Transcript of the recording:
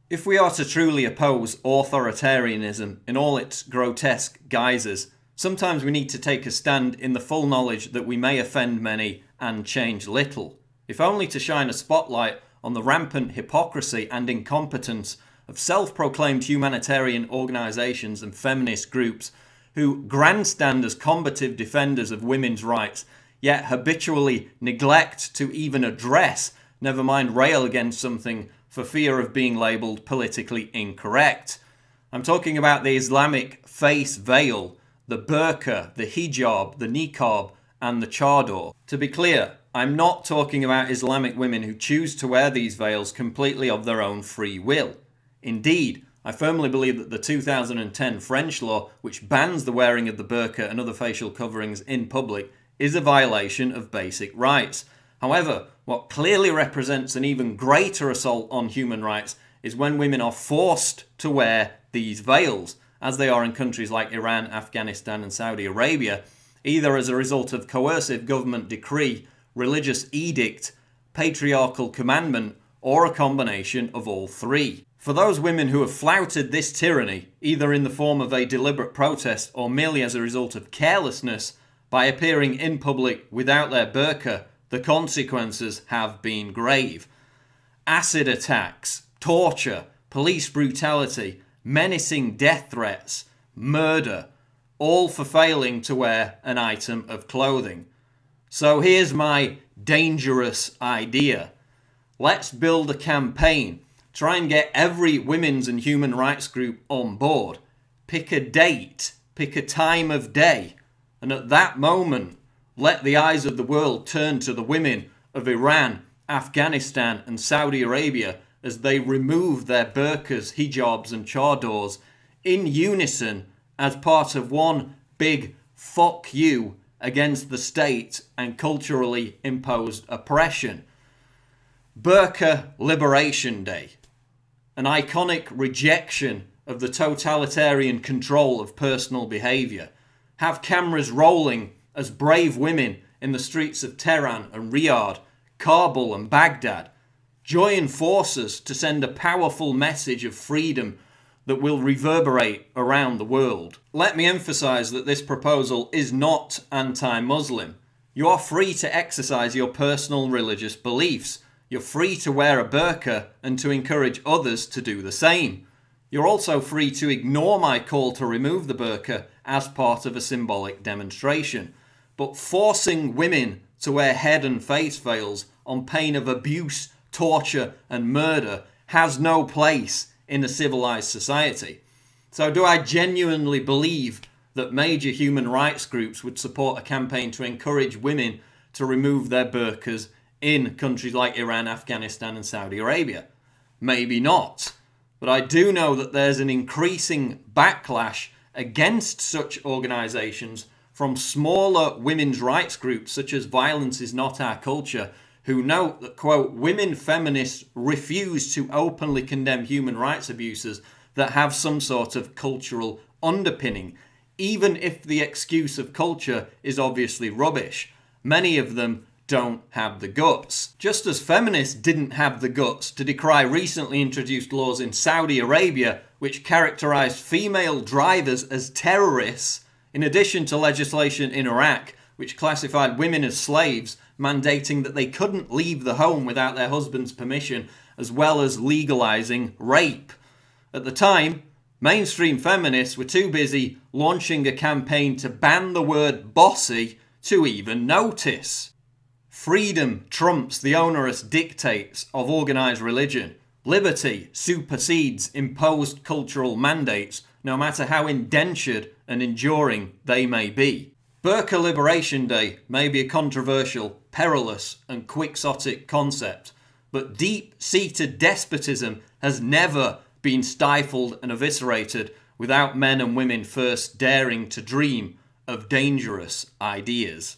If we are to truly oppose authoritarianism in all its grotesque guises, sometimes we need to take a stand in the full knowledge that we may offend many and change little, if only to shine a spotlight on the rampant hypocrisy and incompetence of self-proclaimed humanitarian organisations and feminist groups who grandstand as combative defenders of women's rights, yet habitually neglect to even address, never mind rail against something, for fear of being labelled politically incorrect. I'm talking about the Islamic face veil, the burqa, the hijab, the niqab, and the chador. To be clear, I'm not talking about Islamic women who choose to wear these veils completely of their own free will. Indeed, I firmly believe that the 2010 French law, which bans the wearing of the burqa and other facial coverings in public, is a violation of basic rights. However, what clearly represents an even greater assault on human rights is when women are forced to wear these veils, as they are in countries like Iran, Afghanistan and Saudi Arabia, either as a result of coercive government decree, religious edict, patriarchal commandment, or a combination of all three. For those women who have flouted this tyranny, either in the form of a deliberate protest or merely as a result of carelessness, by appearing in public without their burqa, the consequences have been grave. Acid attacks, torture, police brutality, menacing death threats, murder, all for failing to wear an item of clothing. So here's my dangerous idea. Let's build a campaign. Try and get every women's and human rights group on board. Pick a date, pick a time of day, and at that moment, let the eyes of the world turn to the women of Iran, Afghanistan and Saudi Arabia as they remove their burqas, hijabs and chadors in unison as part of one big fuck you against the state and culturally imposed oppression. Burqa Liberation Day, an iconic rejection of the totalitarian control of personal behaviour. Have cameras rolling as brave women in the streets of Tehran and Riyadh, Kabul and Baghdad join forces to send a powerful message of freedom that will reverberate around the world. Let me emphasise that this proposal is not anti-Muslim. You are free to exercise your personal religious beliefs. You're free to wear a burqa and to encourage others to do the same. You're also free to ignore my call to remove the burqa as part of a symbolic demonstration. But forcing women to wear head and face veils on pain of abuse, torture and murder has no place in a civilised society. So do I genuinely believe that major human rights groups would support a campaign to encourage women to remove their burqas in countries like Iran, Afghanistan and Saudi Arabia? Maybe not. But I do know that there's an increasing backlash against such organisations from smaller women's rights groups such as Violence Is Not Our Culture, who note that, quote, women feminists refuse to openly condemn human rights abuses that have some sort of cultural underpinning, even if the excuse of culture is obviously rubbish. Many of them don't have the guts. Just as feminists didn't have the guts to decry recently introduced laws in Saudi Arabia which characterised female drivers as terrorists, in addition to legislation in Iraq which classified women as slaves, mandating that they couldn't leave the home without their husband's permission, as well as legalising rape. At the time, mainstream feminists were too busy launching a campaign to ban the word bossy to even notice. Freedom trumps the onerous dictates of organised religion. Liberty supersedes imposed cultural mandates, no matter how indentured and enduring they may be. Burqa Liberation Day may be a controversial, perilous and quixotic concept, but deep-seated despotism has never been stifled and eviscerated without men and women first daring to dream of dangerous ideas.